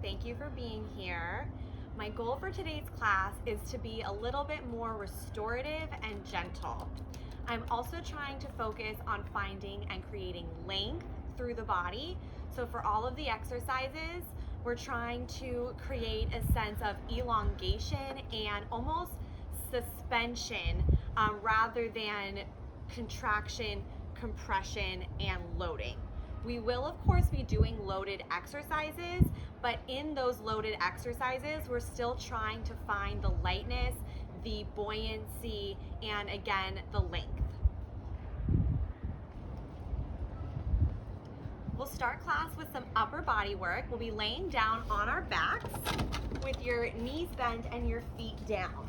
Thank you for being here. My goal for today's class is to be a little bit more restorative and gentle. I'm also trying to focus on finding and creating length through the body. So for all of the exercises, we're trying to create a sense of elongation and almost suspension rather than contraction, compression, and loading. We will, of course, be doing loaded exercises, but in those loaded exercises, we're still trying to find the lightness, the buoyancy, and again, the length. We'll start class with some upper body work. We'll be laying down on our backs with your knees bent and your feet down.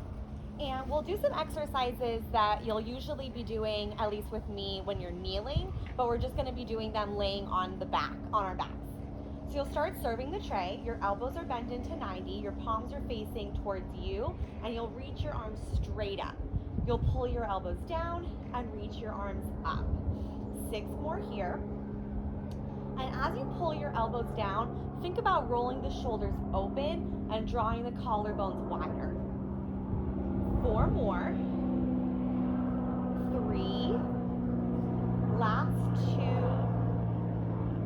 And we'll do some exercises that you'll usually be doing, at least with me, when you're kneeling, but we're just gonna be doing them laying on our backs. So you'll start serving the tray. Your elbows are bent into 90, your palms are facing towards you, and you'll reach your arms straight up. You'll pull your elbows down and reach your arms up. 6 more here. And as you pull your elbows down, think about rolling the shoulders open and drawing the collarbones wider. 4 more. 3. Last 2.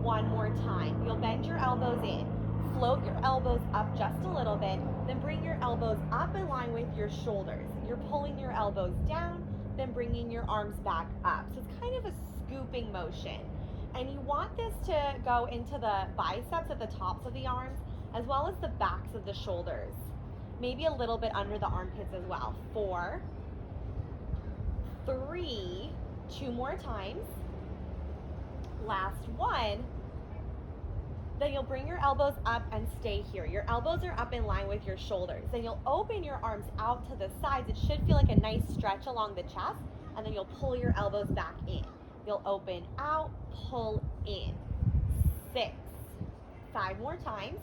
1 more time. You'll bend your elbows in. Float your elbows up just a little bit, then bring your elbows up in line with your shoulders. You're pulling your elbows down, then bringing your arms back up. So it's kind of a scooping motion. And you want this to go into the biceps at the tops of the arms, as well as the backs of the shoulders. Maybe a little bit under the armpits as well. 4, 3, 2 more times. Last 1. Then you'll bring your elbows up and stay here. Your elbows are up in line with your shoulders. Then you'll open your arms out to the sides. It should feel like a nice stretch along the chest, and then you'll pull your elbows back in. You'll open out, pull in. 6. 5 more times.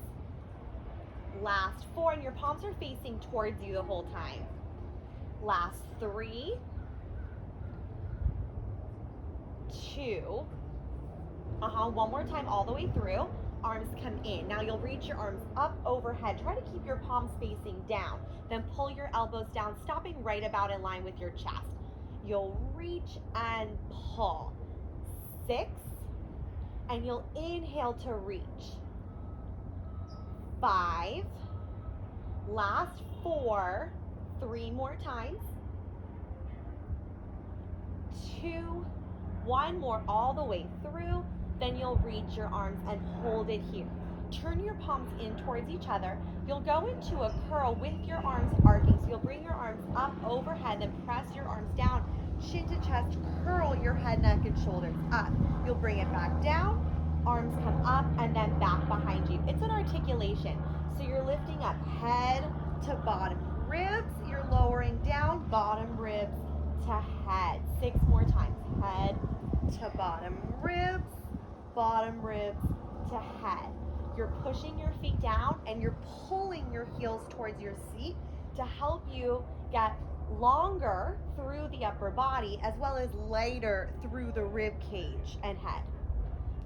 Last 4, and your palms are facing towards you the whole time. Last 3, 2, 1 more time all the way through. Arms come in. Now you'll reach your arms up overhead. Try to keep your palms facing down. Then pull your elbows down, stopping right about in line with your chest. You'll reach and pull. 6, and you'll inhale to reach. 5, last 4, 3 more times. 2, 1 more all the way through. Then you'll reach your arms and hold it here. Turn your palms in towards each other. You'll go into a curl with your arms arcing. So you'll bring your arms up overhead, then press your arms down, chin to chest, curl your head, neck, and shoulders up. You'll bring it back down, arms come up, and then back behind you. It's an articulation. So you're lifting up head to bottom ribs. You're lowering down bottom ribs to head. 6 more times. Head to bottom ribs to head. You're pushing your feet down and you're pulling your heels towards your seat to help you get longer through the upper body as well as lighter through the rib cage and head.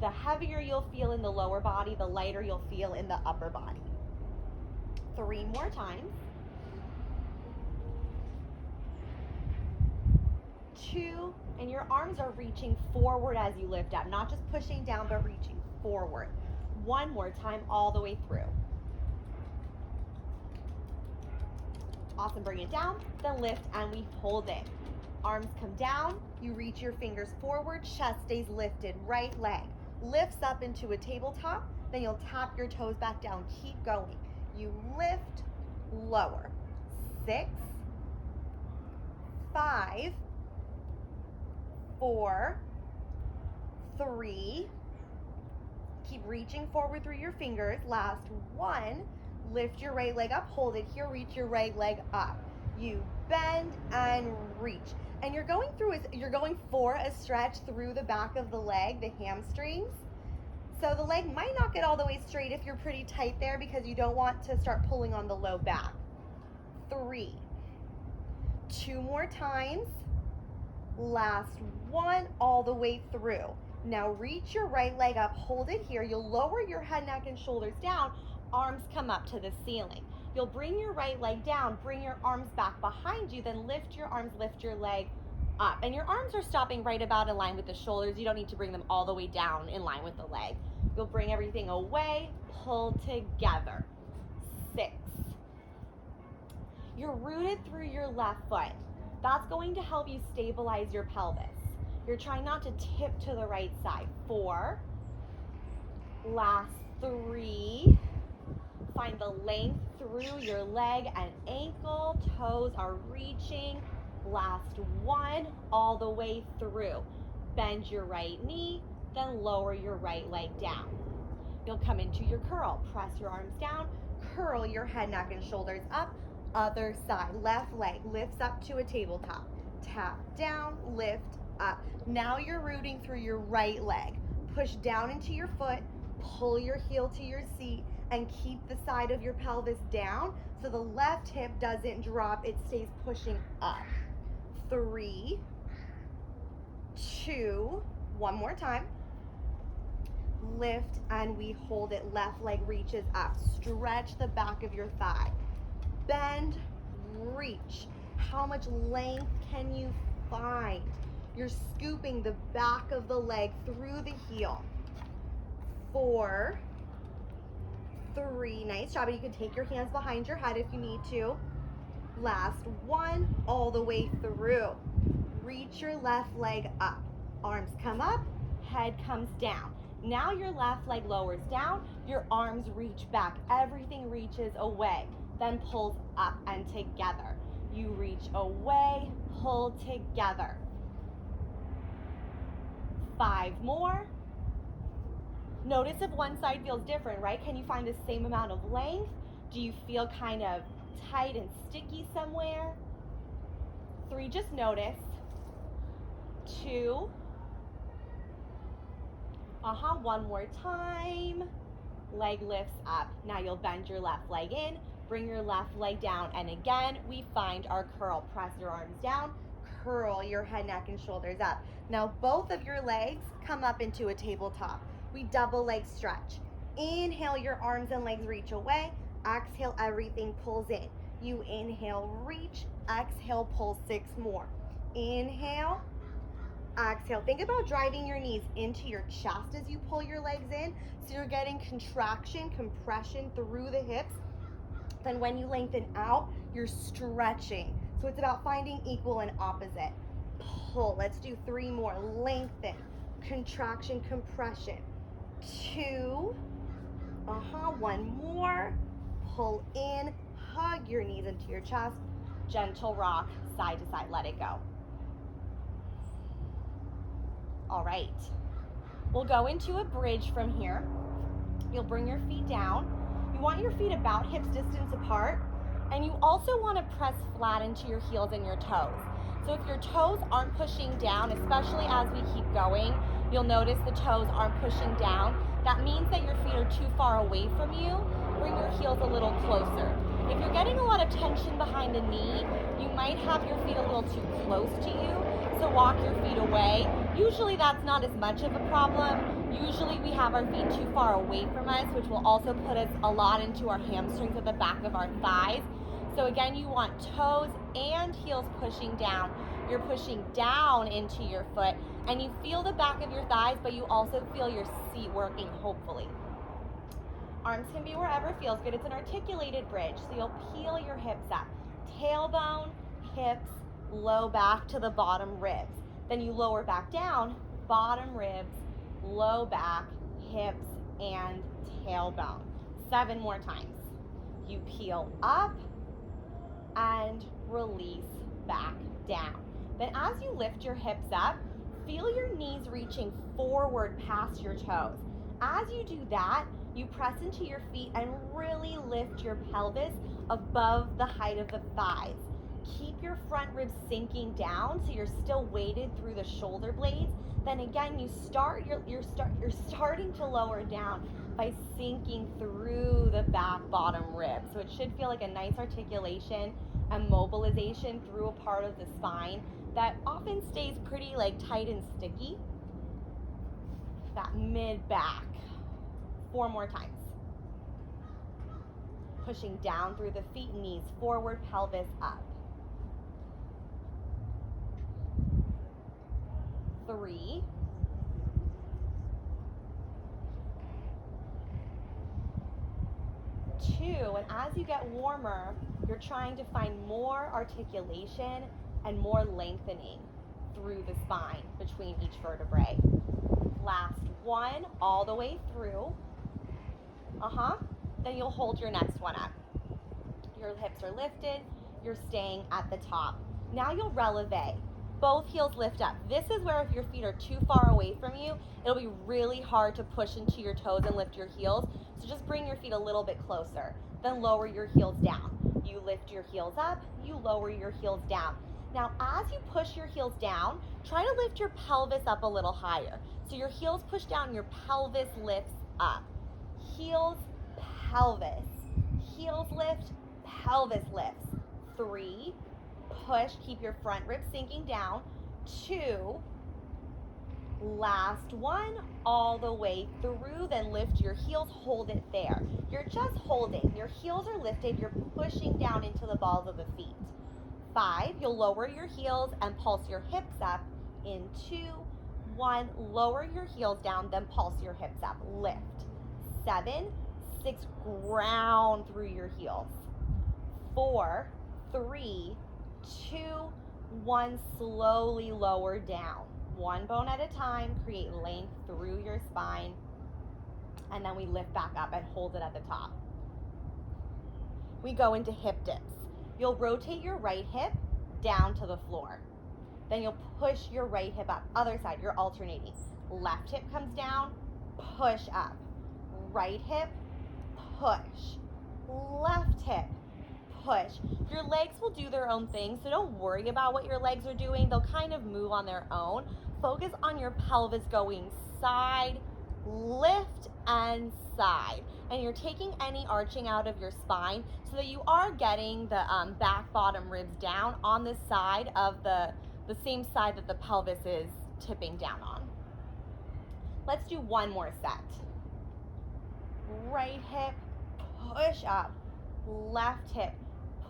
The heavier you'll feel in the lower body, the lighter you'll feel in the upper body. 3 more times. 2, and your arms are reaching forward as you lift up, not just pushing down, but reaching forward. 1 more time all the way through. Awesome, bring it down, then lift and we hold it. Arms come down, you reach your fingers forward, chest stays lifted, right leg lifts up into a tabletop, then you'll tap your toes back down, keep going. You lift, lower. 6, 5, 4, 3, keep reaching forward through your fingers. Last 1, lift your right leg up, hold it here, reach your right leg up. You bend and reach. And you're going for a stretch through the back of the leg, the hamstrings. So the leg might not get all the way straight if you're pretty tight there because you don't want to start pulling on the low back. 3, 2 more times. Last 1, all the way through. Now reach your right leg up, hold it here. You'll lower your head, neck, and shoulders down. arms come up to the ceiling. You'll bring your right leg down, bring your arms back behind you, then lift your arms, lift your leg up. And your arms are stopping right about in line with the shoulders. You don't need to bring them all the way down in line with the leg. You'll bring everything away, pull together. 6. You're rooted through your left foot. That's going to help you stabilize your pelvis. You're trying not to tip to the right side. 4. Last 3. Find the length through your leg and ankle. Toes are reaching. Last 1, all the way through. Bend your right knee, then lower your right leg down. You'll come into your curl. Press your arms down. Curl your head, neck, and shoulders up. Other side. Left leg lifts up to a tabletop. Tap down, lift up. Now you're rooting through your right leg. Push down into your foot. Pull your heel to your seat and keep the side of your pelvis down so the left hip doesn't drop. It stays pushing up. 3, 2, one more time. Lift and we hold it. Left leg reaches up. Stretch the back of your thigh. Bend, reach. How much length can you find? You're scooping the back of the leg through the heel. 4, 3, nice job. You can take your hands behind your head if you need to. Last 1, all the way through. Reach your left leg up. Arms come up, head comes down. Now your left leg lowers down, your arms reach back. Everything reaches away, then pulls up and together. You reach away, pull together. 5 more. Notice if one side feels different, right? Can you find the same amount of length? Do you feel kind of tight and sticky somewhere? 3, just notice. 2. One more time. Leg lifts up. Now you'll bend your left leg in, bring your left leg down, and again, we find our curl. Press your arms down, curl your head, neck, and shoulders up. Now both of your legs come up into a tabletop. We double leg stretch. Inhale, your arms and legs reach away. Exhale, everything pulls in. You inhale, reach. Exhale, pull. 6 more. Inhale, exhale. Think about driving your knees into your chest as you pull your legs in. So you're getting contraction, compression through the hips. Then when you lengthen out, you're stretching. So it's about finding equal and opposite. Pull. Let's do 3 more. Lengthen, contraction, compression. 2. 1 more. Pull in, hug your knees into your chest. Gentle rock, side to side, let it go. All right. We'll go into a bridge from here. You'll bring your feet down. You want your feet about hips distance apart, and you also want to press flat into your heels and your toes. So if your toes aren't pushing down, especially as we keep going, you'll notice the toes aren't pushing down. That means that your feet are too far away from you. Bring your heels a little closer. If you're getting a lot of tension behind the knee, you might have your feet a little too close to you, so walk your feet away. Usually that's not as much of a problem. Usually we have our feet too far away from us, which will also put us a lot into our hamstrings at the back of our thighs. So again, you want toes and heels pushing down. You're pushing down into your foot, and you feel the back of your thighs, but you also feel your seat working, hopefully. Arms can be wherever feels good. It's an articulated bridge, so you'll peel your hips up. Tailbone, hips, low back to the bottom ribs. Then you lower back down, bottom ribs, low back, hips, and tailbone. 7 more times. You peel up and release back down. Then as you lift your hips up, feel your knees reaching forward past your toes. As you do that, you press into your feet and really lift your pelvis above the height of the thighs. Keep your front ribs sinking down so you're still weighted through the shoulder blades. Then again, you're starting to lower down by sinking through the back bottom ribs. So it should feel like a nice articulation and mobilization through a part of the spine that often stays pretty tight and sticky. That mid back. 4 more times. pushing down through the feet, knees forward, pelvis up. 3, 2, and as you get warmer, you're trying to find more articulation and more lengthening through the spine between each vertebrae. Last 1, all the way through. Then you'll hold your next one up. Your hips are lifted, you're staying at the top. Now you'll releve. Both heels lift up. This is where if your feet are too far away from you, it'll be really hard to push into your toes and lift your heels. So just bring your feet a little bit closer. Then lower your heels down. You lift your heels up, you lower your heels down. Now, as you push your heels down, try to lift your pelvis up a little higher. So your heels push down, your pelvis lifts up. Heels, pelvis. Heels lift, pelvis lifts. 3, push, keep your front ribs sinking down. 2, last 1, all the way through, then lift your heels, hold it there. You're just holding. Your heels are lifted, you're pushing down into the balls of the feet. 5, you'll lower your heels and pulse your hips up. In 2, 1, lower your heels down, then pulse your hips up. Lift. 7, 6, ground through your heels. 4, 3, 2, 1, slowly lower down. 1 bone at a time, create length through your spine, and then we lift back up and hold it at the top. We go into hip dips. You'll rotate your right hip down to the floor. Then you'll push your right hip up. Other side, you're alternating. Left hip comes down, push up. Right hip, push. Left hip, push. Your legs will do their own thing, so don't worry about what your legs are doing. They'll kind of move on their own. Focus on your pelvis going side, lift, and side. And you're taking any arching out of your spine so that you are getting the back bottom ribs down on the side of the same side that the pelvis is tipping down on. Let's do 1 more set. Right hip, push up. Left hip,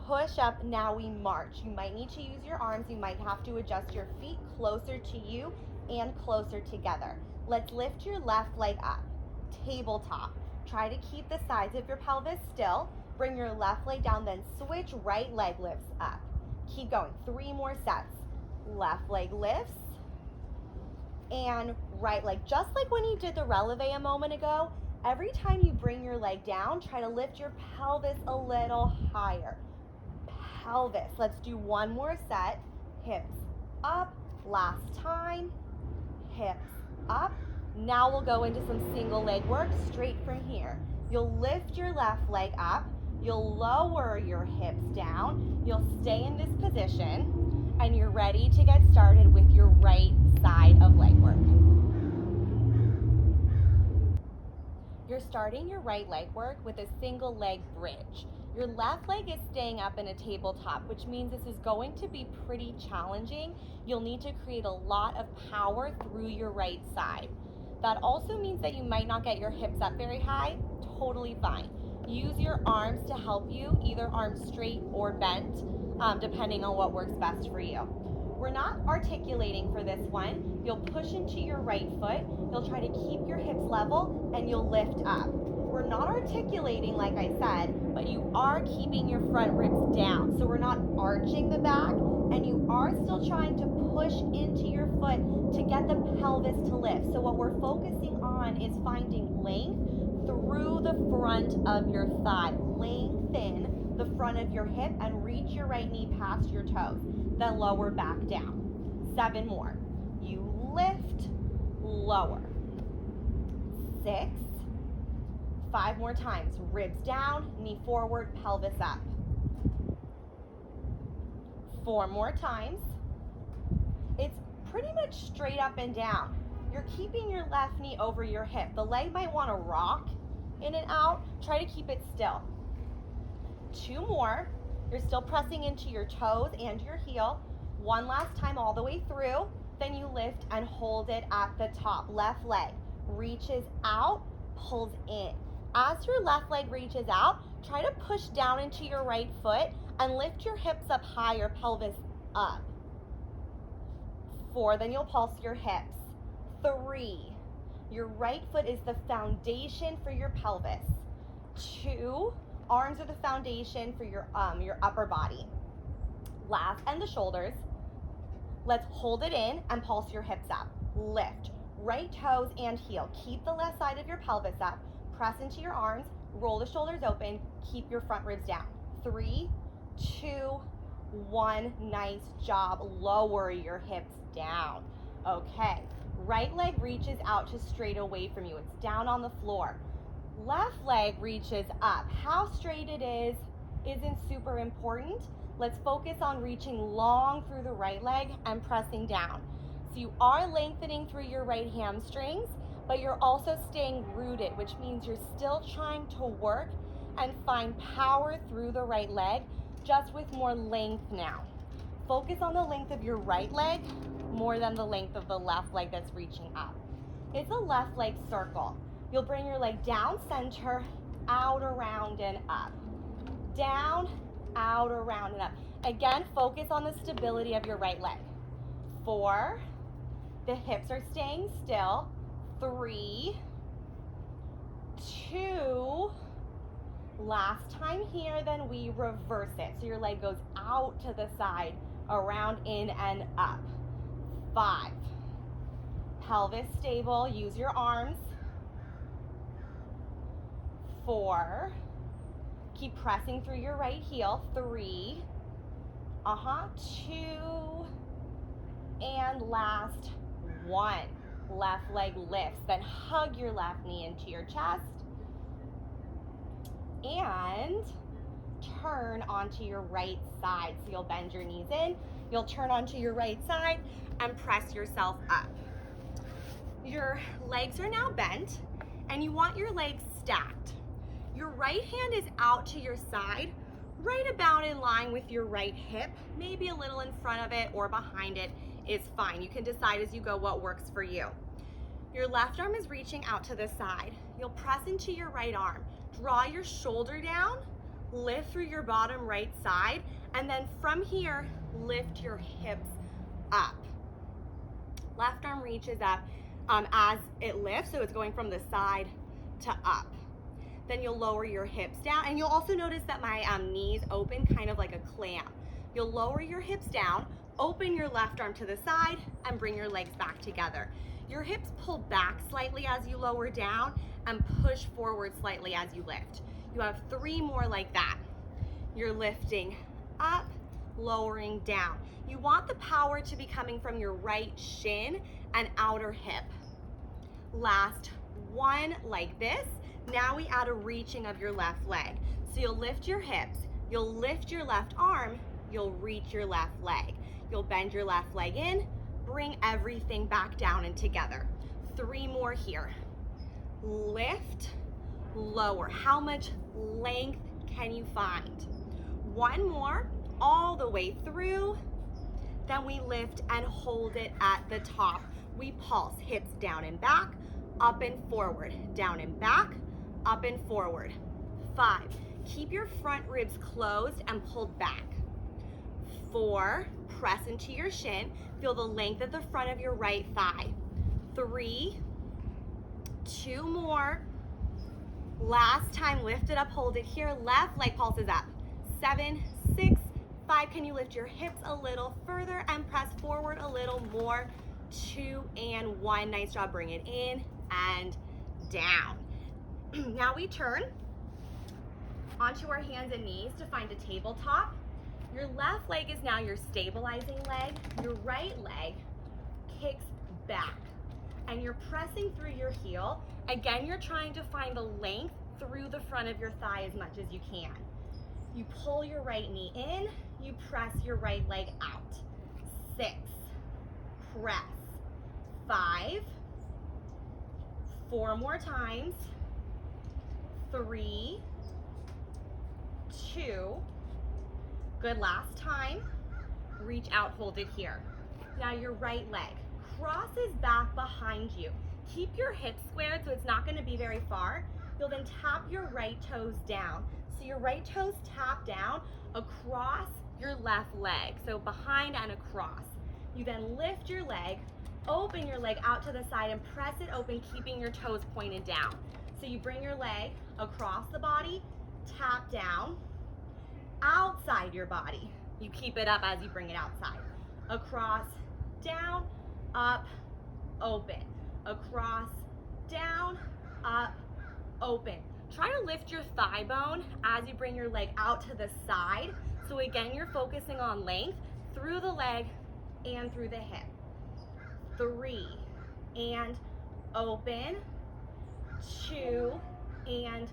push up. Now we march. You might need to use your arms. You might have to adjust your feet closer to you and closer together. Let's lift your left leg up. Tabletop. Try to keep the sides of your pelvis still. Bring your left leg down, then switch, right leg lifts up. Keep going. 3 more sets. Left leg lifts and right leg. Just like when you did the releve a moment ago, every time you bring your leg down, try to lift your pelvis a little higher. Pelvis. Let's do 1 more set. Hips up. Last time. Hips up. Now we'll go into some single leg work straight from here. You'll lift your left leg up. You'll lower your hips down. You'll stay in this position, and you're ready to get started with your right side of leg work. You're starting your right leg work with a single leg bridge. Your left leg is staying up in a tabletop, which means this is going to be pretty challenging. You'll need to create a lot of power through your right side. That also means that you might not get your hips up very high. Totally fine. Use your arms to help you, either arms straight or bent, depending on what works best for you. We're not articulating for this one. You'll push into your right foot. You'll try to keep your hips level and you'll lift up. We're not articulating, like I said, but you are keeping your front ribs down. So we're not arching the back, and you are still trying to push into your foot to get the pelvis to lift. So what we're focusing on is finding length through the front of your thigh. Lengthen the front of your hip and reach your right knee past your toes. Then lower back down. 7 more. You lift, lower. 6. 5 more times. Ribs down, knee forward, pelvis up. 4 more times. It's pretty much straight up and down. You're keeping your left knee over your hip. The leg might want to rock in and out. Try to keep it still. 2 more. You're still pressing into your toes and your heel. 1 last time all the way through. Then you lift and hold it at the top. Left leg reaches out, pulls in. As your left leg reaches out, try to push down into your right foot and lift your hips up high, your pelvis up. 4, then you'll pulse your hips. 3, your right foot is the foundation for your pelvis. 2, arms are the foundation for your upper body. Last, and the shoulders. Let's hold it in and pulse your hips up. Lift, right toes and heel. Keep the left side of your pelvis up. Press into your arms, roll the shoulders open, keep your front ribs down. 3, 2, 1, nice job. Lower your hips down. Okay, right leg reaches out to straight away from you. It's down on the floor. Left leg reaches up. How straight it is isn't super important. Let's focus on reaching long through the right leg and pressing down. So you are lengthening through your right hamstrings, but you're also staying rooted, which means you're still trying to work and find power through the right leg, just with more length now. Focus on the length of your right leg more than the length of the left leg that's reaching up. It's a left leg circle. You'll bring your leg down center, out, around, and up. Down, out, around, and up. Again, focus on the stability of your right leg. 4, the hips are staying still. 3, 2, last time here, then we reverse it. So your leg goes out to the side, around, in, and up. 5, pelvis stable, use your arms. 4, keep pressing through your right heel. 3, 2, and last 1. Left leg lifts, then hug your left knee into your chest and turn onto your right side. So you'll bend your knees in, you'll turn onto your right side and press yourself up. Your legs are now bent and you want your legs stacked. Your right hand is out to your side, right about in line with your right hip, maybe a little in front of it or behind it is fine. You can decide as you go what works for you. Your left arm is reaching out to the side. You'll press into your right arm. Draw your shoulder down, lift through your bottom right side, and then from here, lift your hips up. Left arm reaches up as it lifts, so it's going from the side to up. Then you'll lower your hips down, and you'll also notice that my knees open kind of like a clam. You'll lower your hips down, open your left arm to the side, and bring your legs back together. Your hips pull back slightly as you lower down and push forward slightly as you lift. You have 3 more like that. You're lifting up, lowering down. You want the power to be coming from your right shin and outer hip. Last 1 like this. Now we add a reaching of your left leg. So you'll lift your hips, you'll lift your left arm, you'll reach your left leg. You'll bend your left leg in, bring everything back down and together. 3 more here. Lift, lower. How much length can you find? 1 more, all the way through. Then we lift and hold it at the top. We pulse, hips down and back, up and forward, down and back, up and forward. 5, keep your front ribs closed and pulled back. 4, press into your shin, feel the length at the front of your right thigh. 3, 2 more. Last time, lift it up, hold it here. Left leg pulses up. 7, 6, 5. Can you lift your hips a little further and press forward a little more? 2 and 1. Nice job. Bring it in and down. Now we turn onto our hands and knees to find a tabletop. Your left leg is now your stabilizing leg. Your right leg kicks back and you're pressing through your heel. Again, you're trying to find the length through the front of your thigh as much as you can. You pull your right knee in, you press your right leg out. 6, press. 5, 4 more times. 3, 2, good, last time. Reach out, hold it here. Now your right leg crosses back behind you. Keep your hips squared so it's not going to be very far. you'll then tap your right toes down. So your right toes tap down across your left leg, so behind and across. You then lift your leg, open your leg out to the side and press it open, keeping your toes pointed down. So you bring your leg across the body, tap down, outside your body. You keep it up as you bring it outside. Across, down, up, open. Across, down, up, open. Try to lift your thigh bone as you bring your leg out to the side. So again, you're focusing on length through the leg and through the hip. 3, and open. 2, and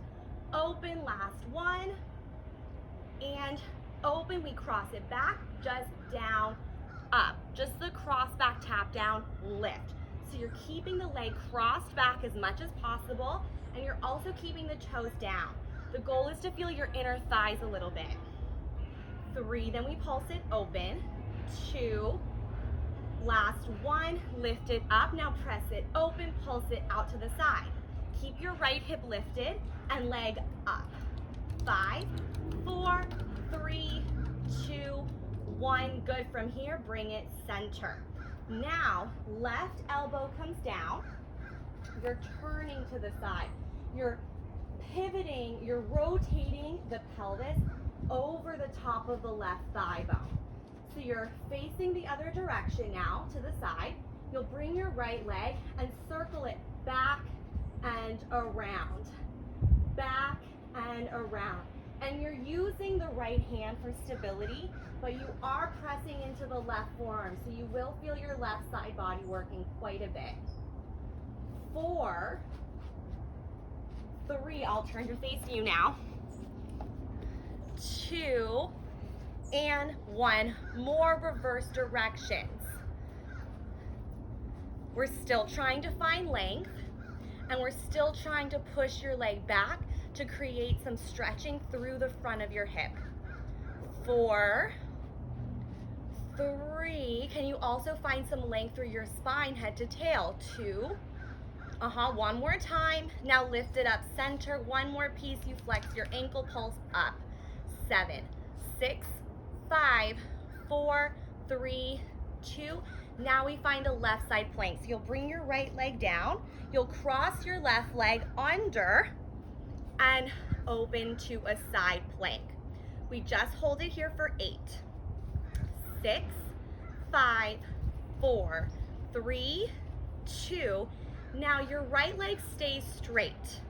open. Last 1, and open. We cross it back, just down, up. Just the cross back tap down, lift. So you're keeping the leg crossed back as much as possible, and you're also keeping the toes down. The goal is to feel your inner thighs a little bit. 3, then we pulse it open. 2, last 1, lift it up. Now press it open, pulse it out to the side. Keep your right hip lifted and leg up. 5, 4, 3, 2, 1. Good. From here, bring it center. Now, left elbow comes down. You're turning to the side. You're pivoting, you're rotating the pelvis over the top of the left thigh bone. So you're facing the other direction now to the side. You'll bring your right leg and circle it back and around. Back and around. And you're using the right hand for stability, but you are pressing into the left forearm, so you will feel your left side body working quite a bit. 4, 3, I'll turn to face you now. 2, and 1. More reverse directions. We're still trying to find length, and we're still trying to push your leg back to create some stretching through the front of your hip. 4, 3, can you also find some length through your spine, head to tail? 2, one more time. Now lift it up center. One more piece, you flex your ankle, pulse up. 7, 6, 5, 4, 3, 2. Now we find a left side plank. So you'll bring your right leg down, you'll cross your left leg under and open to a side plank. We just hold it here for 8, 6, 5, 4, 3, 2. Now your right leg stays straight.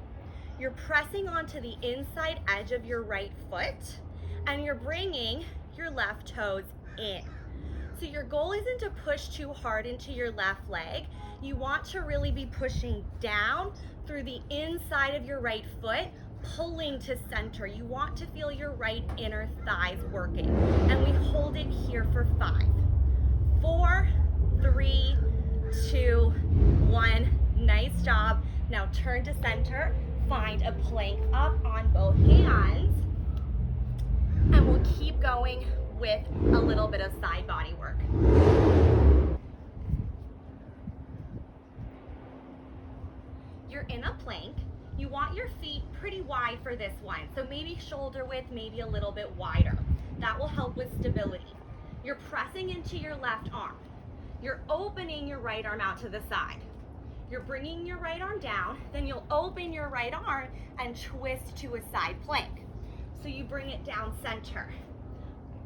You're pressing onto the inside edge of your right foot and you're bringing your left toes in. So your goal isn't to push too hard into your left leg. You want to really be pushing down through the inside of your right foot, pulling to center. You want to feel your right inner thighs working. And we hold it here for 5, 4, 3, 2, 1. Nice job. Now turn to center, find a plank up on both hands, and we'll keep going with a little bit of side body work. You're in a plank. You want your feet pretty wide for this one, so maybe shoulder width, maybe a little bit wider. That will help with stability. You're pressing into your left arm. You're opening your right arm out to the side. You're bringing your right arm down, then you'll open your right arm and twist to a side plank. So you bring it down center.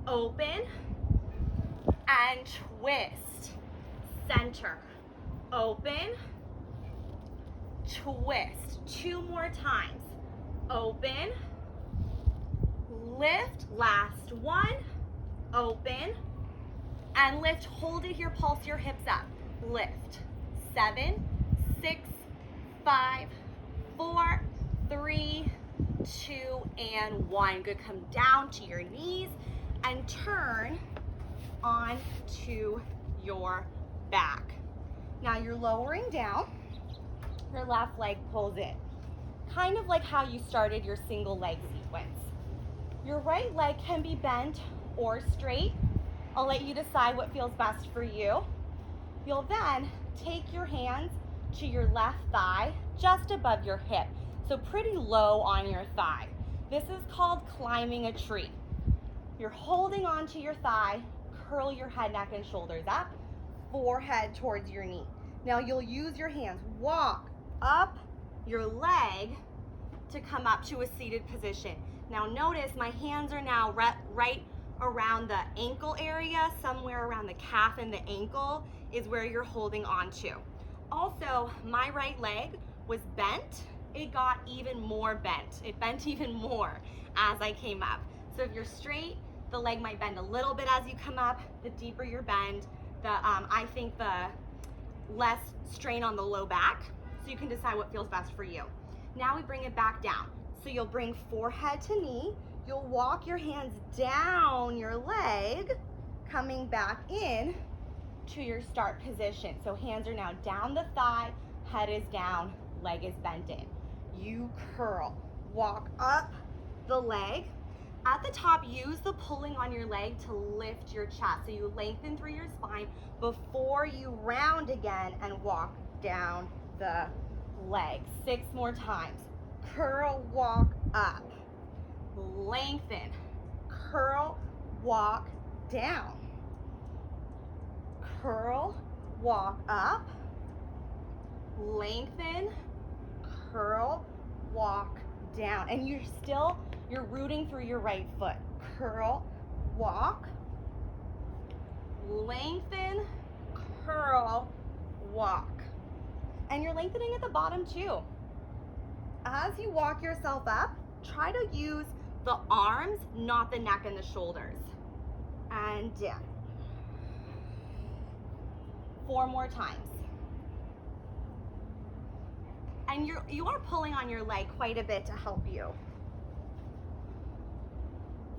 Open and twist. Center. Open, twist. 2 more times. Open, lift. Last 1. Open and lift. Hold it here, pulse your hips up. Lift. 7, 6, 5, 4, 3, 2, and 1. Good. Come down to your knees and turn on to your back. Now you're lowering down. Your left leg pulls in. Kind of like how you started your single leg sequence. Your right leg can be bent or straight. I'll let you decide what feels best for you. You'll then take your hands to your left thigh, just above your hip. So pretty low on your thigh. This is called climbing a tree. You're holding onto your thigh, curl your head, neck, and shoulders up, forehead towards your knee. Now you'll use your hands, walk up your leg to come up to a seated position. Now notice my hands are now right around the ankle area, somewhere around the calf and the ankle is where you're holding on to. Also, my right leg was bent. It got even more bent. It bent even more as I came up. So if you're straight, the leg might bend a little bit as you come up. The deeper your bend, I think the less strain on the low back. So you can decide what feels best for you. Now we bring it back down. So you'll bring forehead to knee. You'll walk your hands down your leg, coming back in to your start position. So hands are now down the thigh, head is down, leg is bent in. You curl, walk up the leg. At the top, use the pulling on your leg to lift your chest. So you lengthen through your spine before you round again and walk down the leg. 6 more times. Curl, walk up. Lengthen, curl, walk down. Curl, walk up. Lengthen, curl, walk down. And you're rooting through your right foot. Curl, walk, lengthen, curl, walk. And you're lengthening at the bottom too. As you walk yourself up, try to use the arms, not the neck and the shoulders. And down. 4 more times. And you are pulling on your leg quite a bit to help you.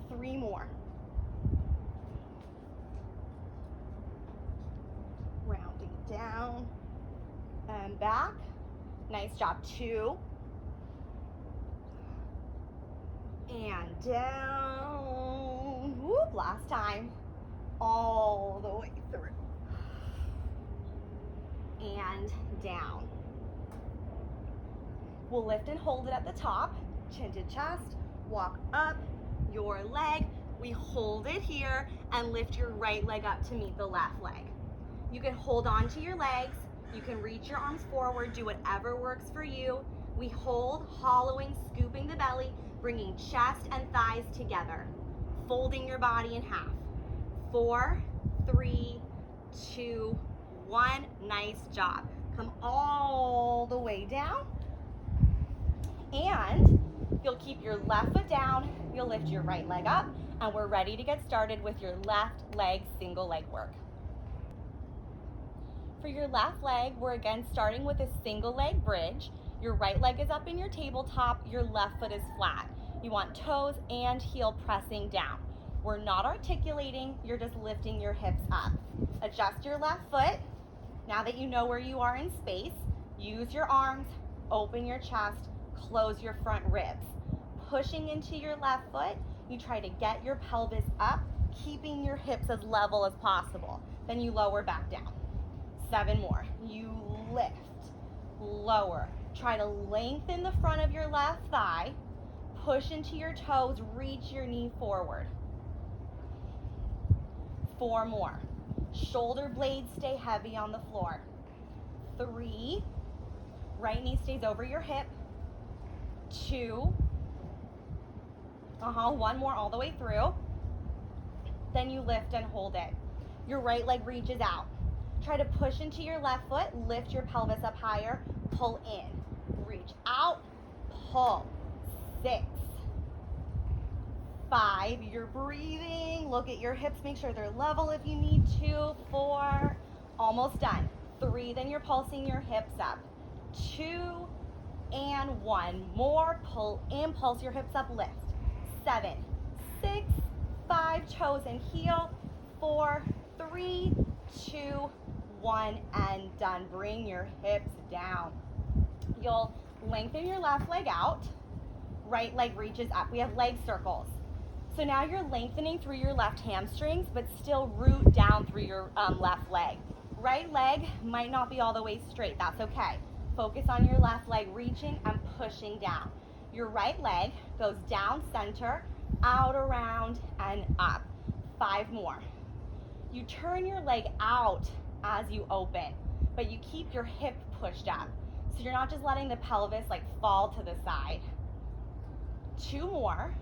3 more. Rounding down and back. Nice job. 2. And down. Whoop, last time. All the way through. And down. We'll lift and hold it at the top, chin to chest, walk up your leg. We hold it here and lift your right leg up to meet the left leg. You can hold on to your legs. You can reach your arms forward, do whatever works for you. We hold, hollowing, scooping the belly, bringing chest and thighs together, folding your body in half. 4, 3, 2, 1. Nice job. Come all the way down. And you'll keep your left foot down, you'll lift your right leg up, and we're ready to get started with your left leg single leg work. For your left leg, we're again starting with a single leg bridge. Your right leg is up in your tabletop, your left foot is flat. You want toes and heel pressing down. We're not articulating, you're just lifting your hips up. Adjust your left foot. Now that you know where you are in space, use your arms, open your chest, close your front ribs. Pushing into your left foot, you try to get your pelvis up, keeping your hips as level as possible. Then you lower back down. 7 more. You lift, lower. Try to lengthen the front of your left thigh. Push into your toes, reach your knee forward. 4 more. Shoulder blades stay heavy on the floor. 3. Right knee stays over your hip. 2. 1 more all the way through. Then you lift and hold it. Your right leg reaches out. Try to push into your left foot, lift your pelvis up higher, pull in, reach out, pull. 6, 5, you're breathing, look at your hips, make sure they're level if you need to. 4, almost done. 3, then you're pulsing your hips up. 2, and 1 more, pull in, pulse your hips up, lift. 7, 6, 5, toes and heel. 4, 3, 2, 1, and done. Bring your hips down. You'll lengthen your left leg out, right leg reaches up. We have leg circles. So now you're lengthening through your left hamstrings, but still root down through your left leg. Right leg might not be all the way straight, that's okay. Focus on your left leg reaching and pushing down. Your right leg goes down center, out, around, and up. 5 more. You turn your leg out as you open, but you keep your hip pushed up. So you're not just letting the pelvis like fall to the side. 2 more.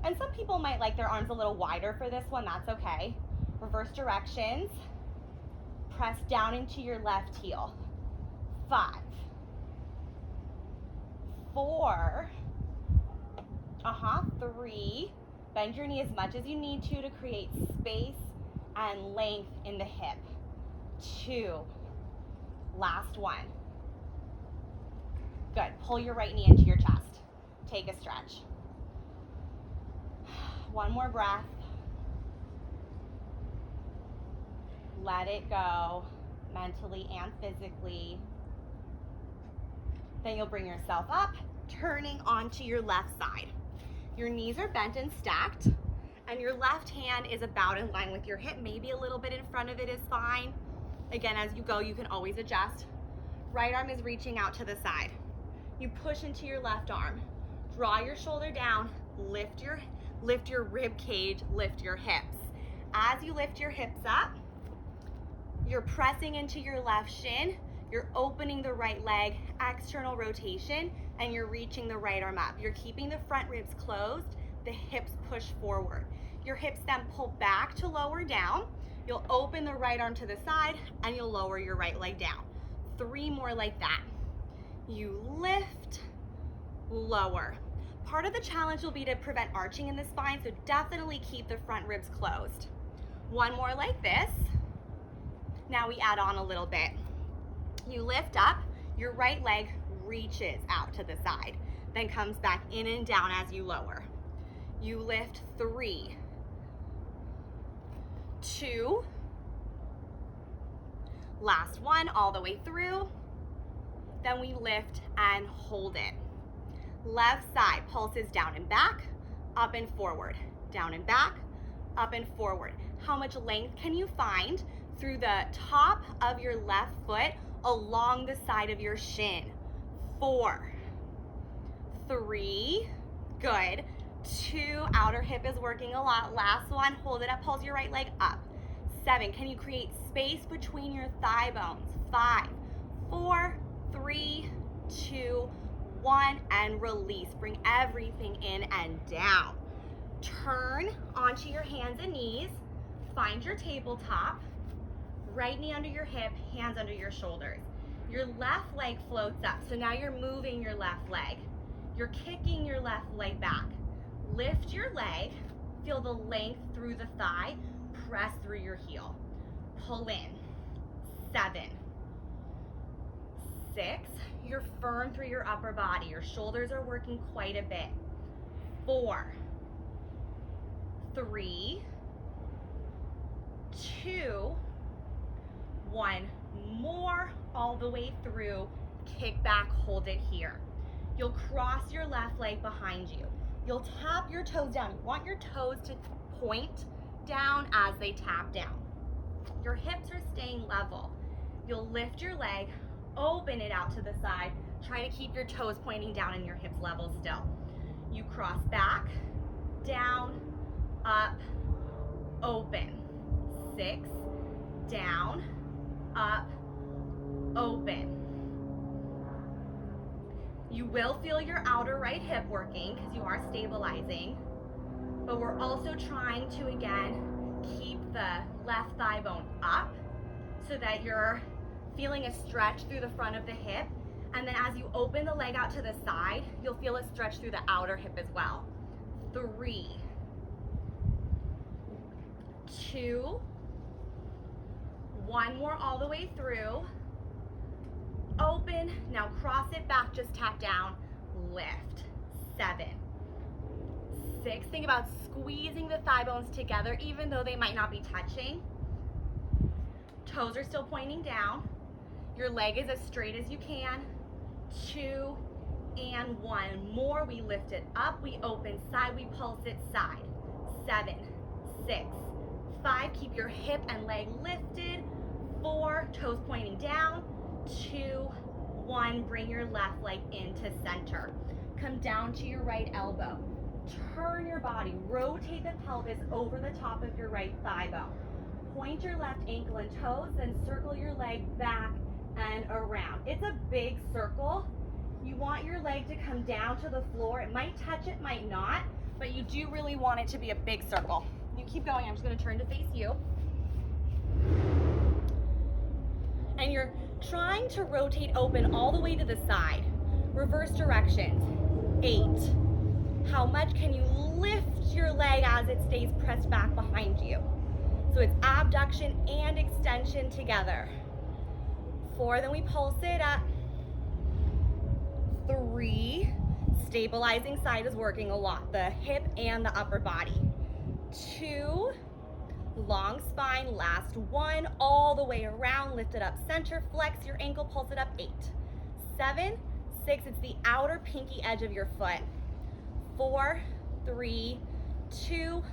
And some people might like their arms a little wider for this one, that's okay. Reverse directions. Press down into your left heel. 5, 4, 3. Bend your knee as much as you need to create space and length in the hip. 2, last one. Good, pull your right knee into your chest. Take a stretch. 1 more breath. Let it go, mentally and physically. Then you'll bring yourself up, turning onto your left side. Your knees are bent and stacked, and your left hand is about in line with your hip. Maybe a little bit in front of it is fine. Again, as you go, you can always adjust. Right arm is reaching out to the side. You push into your left arm. Draw your shoulder down, lift your rib cage, lift your hips. As you lift your hips up, you're pressing into your left shin, you're opening the right leg, external rotation, and you're reaching the right arm up. You're keeping the front ribs closed, the hips push forward. Your hips then pull back to lower down. You'll open the right arm to the side, and you'll lower your right leg down. 3 more like that. You lift, lower. Part of the challenge will be to prevent arching in the spine, so definitely keep the front ribs closed. 1 more like this. Now we add on a little bit. You lift up, your right leg reaches out to the side, then comes back in and down as you lower. You lift 3, 2, last one, all the way through. Then we lift and hold it. Left side pulses down and back, up and forward, down and back, up and forward. How much length can you find through the top of your left foot along the side of your shin? 4, 3, good. 2, outer hip is working a lot. Last one, hold it up, pulse your right leg up. 7, can you create space between your thigh bones? 5, 4, 3, 2, 1, and release. Bring everything in and down. Turn onto your hands and knees. Find your tabletop. Right knee under your hip, hands under your shoulders. Your left leg floats up, so now you're moving your left leg. You're kicking your left leg back. Lift your leg, feel the length through the thigh, press through your heel. Pull in. 7, 6, you're firm through your upper body. Your shoulders are working quite a bit. 4, 3, 2, 1 more, all the way through. Kick back, hold it here. You'll cross your left leg behind you. You'll tap your toes down. You want your toes to point down as they tap down. Your hips are staying level. You'll lift your leg, open it out to the side. Try to keep your toes pointing down and your hips level still. You cross back, down, up, open. 6, down, up, open. You will feel your outer right hip working because you are stabilizing, but we're also trying to, again, keep the left thigh bone up so that you're feeling a stretch through the front of the hip. And then as you open the leg out to the side, you'll feel a stretch through the outer hip as well. 3, 2, 1 more all the way through. Open, now cross it back, just tap down, lift. 7, 6, think about squeezing the thigh bones together even though they might not be touching. Toes are still pointing down. Your leg is as straight as you can. 2 and 1 more, we lift it up, we open side, we pulse it side. 7, 6, 5, keep your hip and leg lifted. 4, toes pointing down. 2, 1. Bring your left leg into center. Come down to your right elbow. Turn your body, rotate the pelvis over the top of your right thigh bone. Point your left ankle and toes, then circle your leg back and around. It's a big circle. You want your leg to come down to the floor. It might touch it, might not, but you do really want it to be a big circle. You keep going. I'm just going to turn to face you. And you're trying to rotate open all the way to the side. Reverse directions. 8. How much can you lift your leg as it stays pressed back behind you? So it's abduction and extension together. 4, then we pulse it up. 3, stabilizing side is working a lot, the hip and the upper body. 2, long spine, last 1, all the way around, lift it up center, flex your ankle, pulse it up. 8, 7, 6, it's the outer pinky edge of your foot. 4, 3, 2,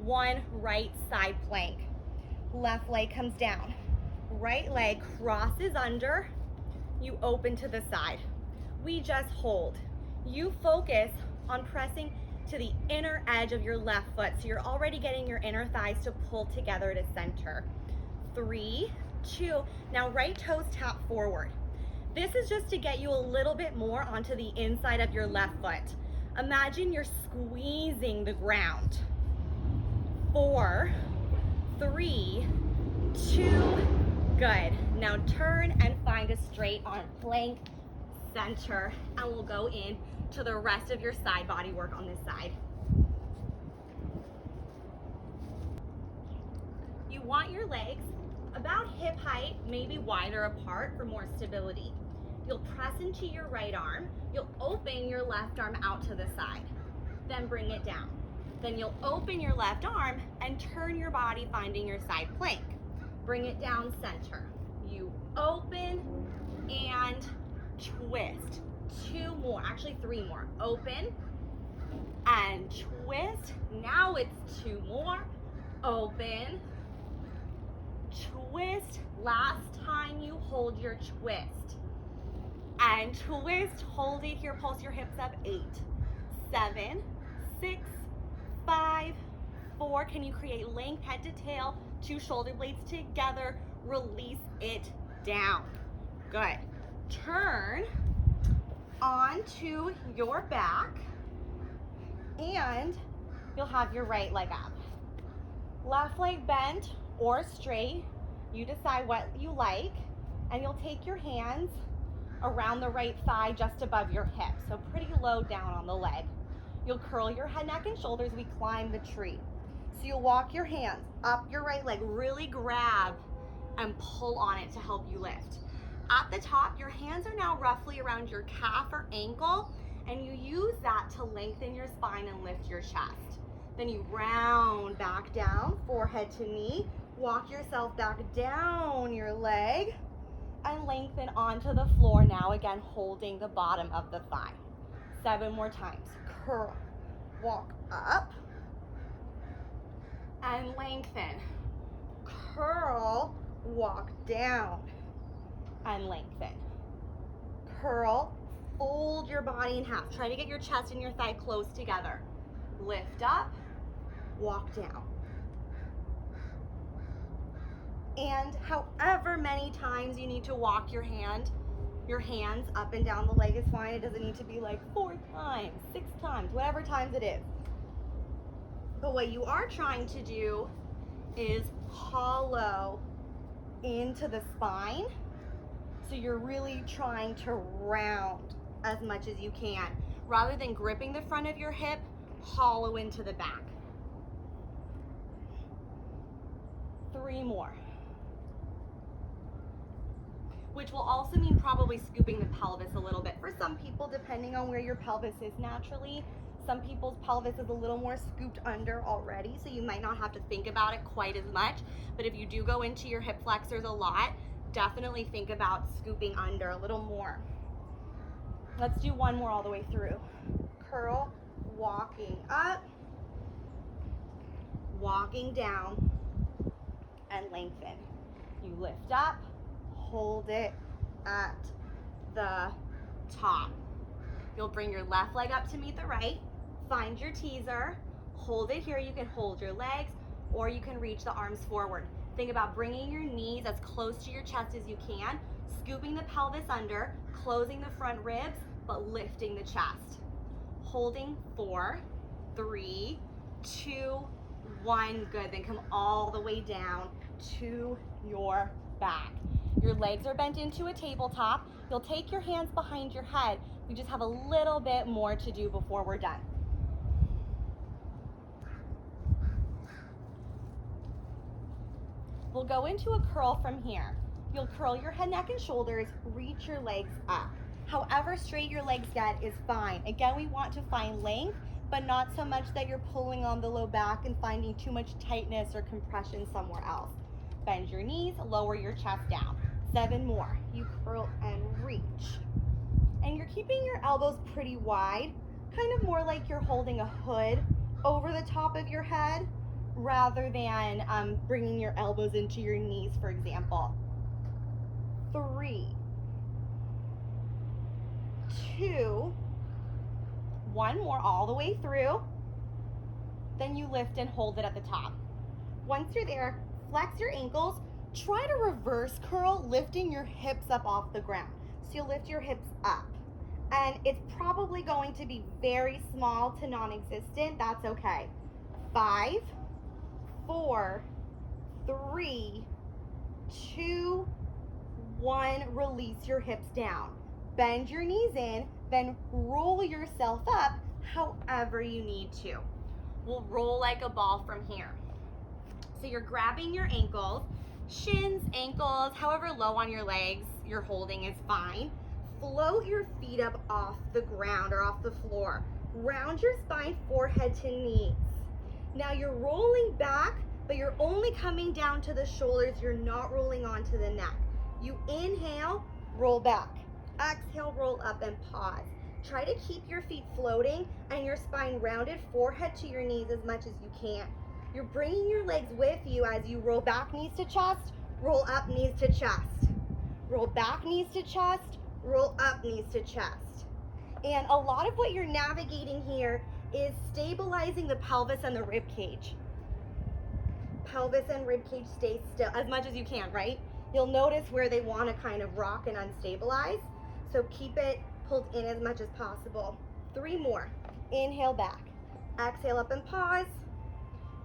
1, right side plank. Left leg comes down. Right leg crosses under. You open to the side. We just hold. You focus on pressing to the inner edge of your left foot. So you're already getting your inner thighs to pull together to center. 3, 2, now right toes tap forward. This is just to get you a little bit more onto the inside of your left foot. Imagine you're squeezing the ground. 4, 3, 2, good. Now turn and find a straight arm plank, center, and we'll go in to the rest of your side body work on this side. You want your legs about hip height, maybe wider apart for more stability. You'll press into your right arm. You'll open your left arm out to the side. Then bring it down. Then you'll open your left arm and turn your body, finding your side plank. Bring it down center. You open and twist. 2 more, actually 3 more. Open and twist. Now it's 2 more. Open, twist. Last time you hold your twist. And twist, hold it here, pulse your hips up. 8, 7, 6, 5, 4. Can you create length head to tail? 2 shoulder blades together. Release it down. Good. Turn onto your back and you'll have your right leg up. Left leg bent or straight. You decide what you like, and you'll take your hands around the right thigh just above your hip, so pretty low down on the leg. You'll curl your head, neck, and shoulders. We climb the tree. So you'll walk your hands up your right leg, really grab and pull on it to help you lift. At the top, your hands are now roughly around your calf or ankle, and you use that to lengthen your spine and lift your chest. Then you round back down, forehead to knee, walk yourself back down your leg, and lengthen onto the floor, now again holding the bottom of the thigh. 7 more times. Curl, walk up, and lengthen. Curl, walk down, and lengthen. Curl, fold your body in half. Try to get your chest and your thigh close together. Lift up, walk down. And however many times you need to walk your hands up and down the leg is fine. It doesn't need to be like 4 times, 6 times, whatever times it is. But what you are trying to do is hollow into the spine. So you're really trying to round as much as you can. Rather than gripping the front of your hip, hollow into the back. 3 more. Which will also mean probably scooping the pelvis a little bit. For some people, depending on where your pelvis is naturally, some people's pelvis is a little more scooped under already, so you might not have to think about it quite as much. But if you do go into your hip flexors a lot, definitely think about scooping under a little more. Let's do 1 more all the way through. Curl, walking up, walking down, and lengthen. You lift up, hold it, at the top. You'll bring your left leg up to meet the right, find your teaser, hold it here. You can hold your legs or you can reach the arms forward. Think about bringing your knees as close to your chest as you can, scooping the pelvis under, closing the front ribs, but lifting the chest. Holding 4, 3, 2, 1, good. Then come all the way down to your back. Your legs are bent into a tabletop. You'll take your hands behind your head. We just have a little bit more to do before we're done. We'll go into a curl from here. You'll curl your head, neck, and shoulders, reach your legs up. However straight your legs get is fine. Again, we want to find length, but not so much that you're pulling on the low back and finding too much tightness or compression somewhere else. Bend your knees, lower your chest down. 7 more. You curl and reach. And you're keeping your elbows pretty wide, kind of more like you're holding a hood over the top of your head rather than bringing your elbows into your knees, for example. 3, 2, 1 more all the way through. Then you lift and hold it at the top. Once you're there, flex your ankles. Try to reverse curl, lifting your hips up off the ground. So you'll lift your hips up. And it's probably going to be very small to non-existent. That's okay. 5, 4, 3, 2, 1. Release your hips down. Bend your knees in, then roll yourself up however you need to. We'll roll like a ball from here. So you're grabbing your ankles, shins, ankles, however low on your legs you're holding is fine. Float your feet up off the ground or off the floor. Round your spine, forehead to knees. Now you're rolling back, but you're only coming down to the shoulders. You're not rolling onto the neck. You inhale, roll back. Exhale, roll up and pause. Try to keep your feet floating and your spine rounded, forehead to your knees as much as you can. You're bringing your legs with you as you roll back, knees to chest, roll up, knees to chest. Roll back, knees to chest, roll up, knees to chest. And a lot of what you're navigating here is stabilizing the pelvis and the rib cage. Pelvis and rib cage stay still as much as you can, right? You'll notice where they want to kind of rock and unstabilize. So keep it pulled in as much as possible. 3 more. Inhale back. Exhale up and pause.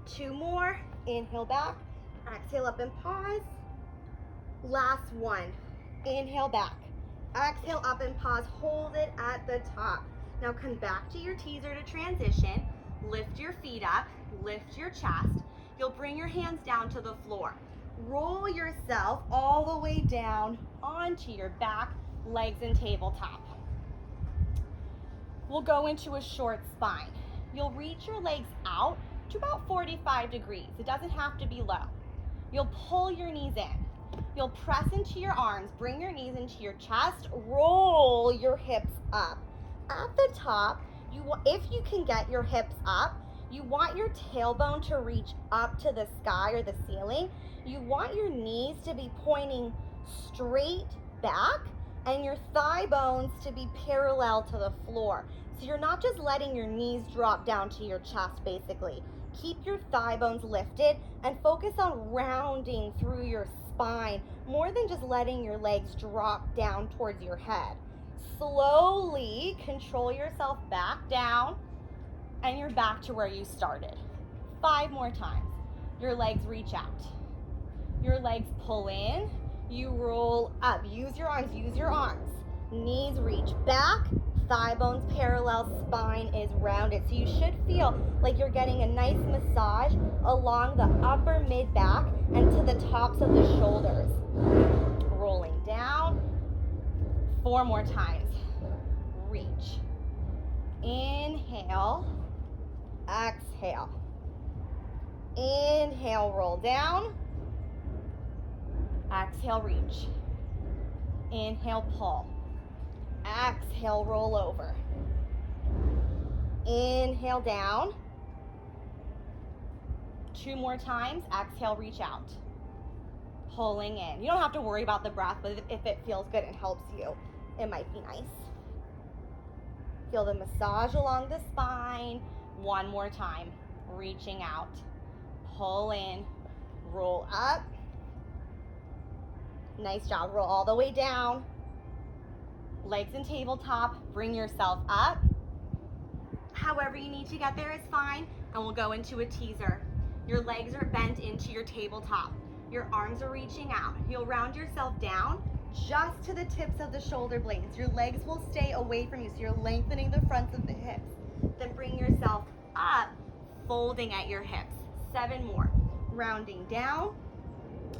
2 more. Inhale back. Exhale up and pause. Last 1. Inhale back. Exhale up and pause. Hold it at the top. Now come back to your teaser to transition. Lift your feet up. Lift your chest. You'll bring your hands down to the floor. Roll yourself all the way down onto your back, legs and tabletop. We'll go into a short spine. You'll reach your legs out to about 45 degrees. It doesn't have to be low. You'll pull your knees in. You'll press into your arms, bring your knees into your chest, roll your hips up. At the top, if you can get your hips up, you want your tailbone to reach up to the sky or the ceiling. You want your knees to be pointing straight back and your thigh bones to be parallel to the floor. So you're not just letting your knees drop down to your chest, basically. Keep your thigh bones lifted and focus on rounding through your spine more than just letting your legs drop down towards your head. Slowly control yourself back down and you're back to where you started. 5 more times. Your legs reach out. Your legs pull in. You roll up. Use your arms. Use your arms. Knees reach back. Thigh bones parallel. Spine is rounded. So you should feel like you're getting a nice massage along the upper mid back and to the tops of the shoulders. Rolling down. 4 more times. Reach. Inhale. Exhale. Inhale, roll down. Exhale, reach. Inhale, pull. Exhale, roll over. Inhale, down. 2 more times. Exhale, reach out. pulling in. You don't have to worry about the breath, but if it feels good and helps you, it might be nice. Feel the massage along the spine. One more time, reaching out, pull in, roll up. Nice job, roll all the way down. Legs in tabletop, bring yourself up. However you need to get there is fine, and we'll go into a teaser. Your legs are bent into your tabletop. Your arms are reaching out. You'll round yourself down just to the tips of the shoulder blades. Your legs will stay away from you, so you're lengthening the fronts of the hips. Then bring yourself up, folding at your hips. 7 more. Rounding down,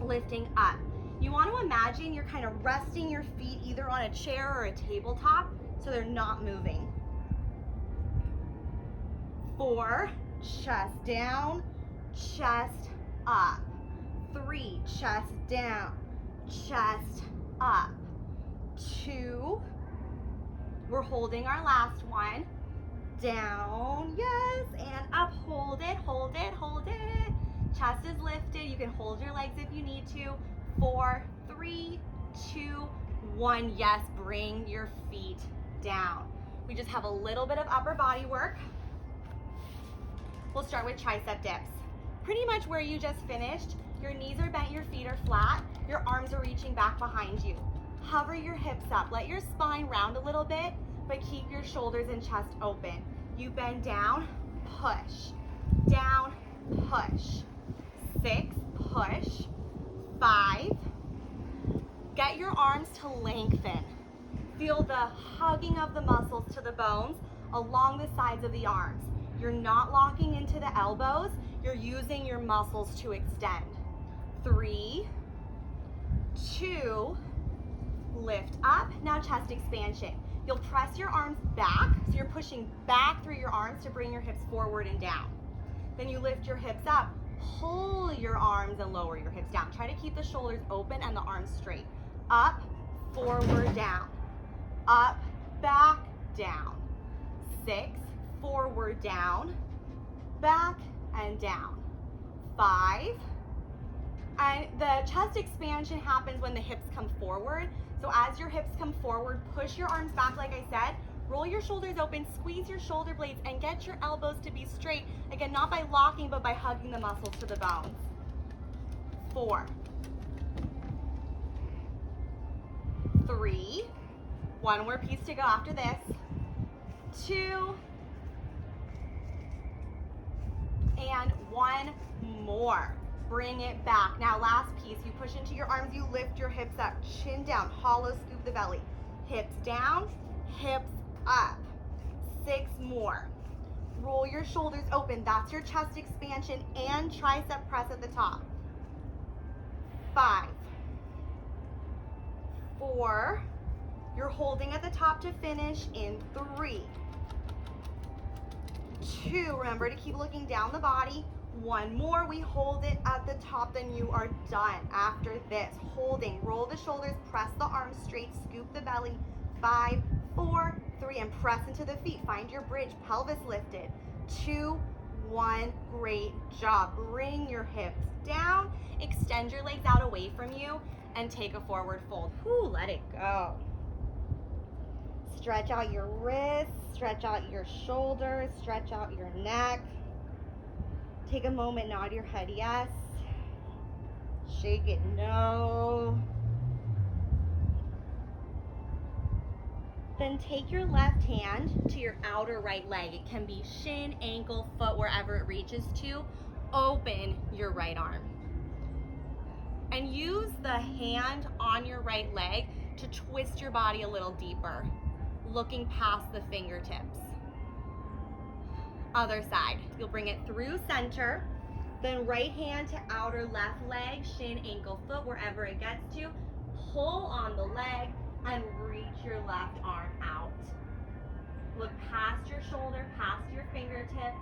lifting up. You want to imagine you're kind of resting your feet either on a chair or a tabletop so they're not moving. 4, chest down, chest up. 3, chest down, chest up. 2, we're holding our last one. Down, yes, and up, hold it, hold it, hold it. Chest is lifted, you can hold your legs if you need to. 4, 3, 2, 1, yes, bring your feet down. We just have a little bit of upper body work. We'll start with tricep dips. Pretty much where you just finished, your knees are bent, your feet are flat, your arms are reaching back behind you. Hover your hips up, let your spine round a little bit, but keep your shoulders and chest open. You bend down, push, down, push. 6, push. 5, get your arms to lengthen. Feel the hugging of the muscles to the bones along the sides of the arms. You're not locking into the elbows, you're using your muscles to extend. 3, 2, lift up. Now chest expansion. You'll press your arms back, so you're pushing back through your arms to bring your hips forward and down. Then you lift your hips up, pull your arms and lower your hips down. Try to keep the shoulders open and the arms straight. Up, forward, down. Up, back, down. 6, forward, down, back, and down. 5, and the chest expansion happens when the hips come forward. So as your hips come forward, push your arms back like I said, roll your shoulders open, squeeze your shoulder blades, and get your elbows to be straight. Again, not by locking, but by hugging the muscles to the bones. 4, 3, 1 more piece to go after this. 2, and 1 more. Bring it back. Now last piece, you push into your arms, you lift your hips up, chin down, hollow scoop the belly. Hips down, hips up. 6 more. Roll your shoulders open. That's your chest expansion and tricep press at the top. 5, 4, you're holding at the top to finish in 3, 2, remember to keep looking down the body. 1 more, we hold it at the top, then you are done. After this, holding, roll the shoulders, press the arms straight, scoop the belly. 5, 4, 3, and press into the feet. Find your bridge, pelvis lifted. 2, 1, great job. Bring your hips down, extend your legs out away from you, and take a forward fold. Whew, let it go. Stretch out your wrists, stretch out your shoulders, stretch out your neck. Take a moment, nod your head yes. Shake it no. Then take your left hand to your outer right leg. It can be shin, ankle, foot, wherever it reaches to. Open your right arm. And use the hand on your right leg to twist your body a little deeper, looking past the fingertips. Other side, you'll bring it through center, then right hand to outer left leg, shin, ankle, foot, wherever it gets to. Pull on the leg and reach your left arm out. Look past your shoulder, past your fingertips.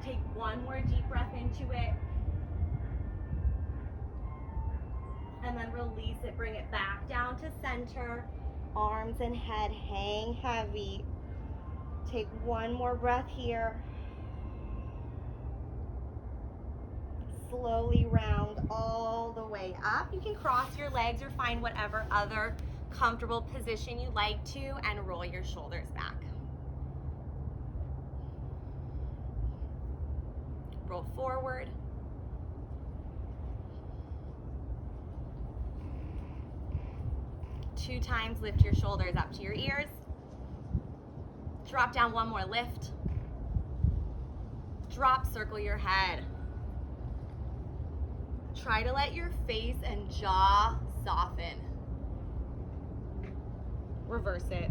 Take 1 more deep breath into it. And then release it, bring it back down to center. Arms and head hang heavy. Take 1 more breath here. slowly round all the way up. You can cross your legs or find whatever other comfortable position you like to, and roll your shoulders back. Roll forward. Two times, lift your shoulders up to your ears. Drop down, one more lift. Drop, circle your head. Try to let your face and jaw soften. Reverse it.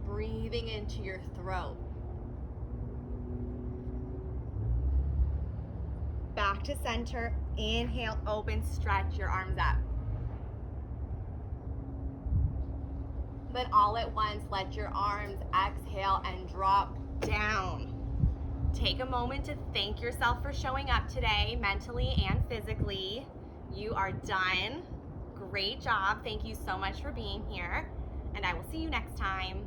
Breathing into your throat. Back to center. Inhale, open, stretch your arms up. Then all at once, let your arms exhale and drop down. Take a moment to thank yourself for showing up today, mentally and physically. You are done. Great job. Thank you so much for being here, and I will see you next time.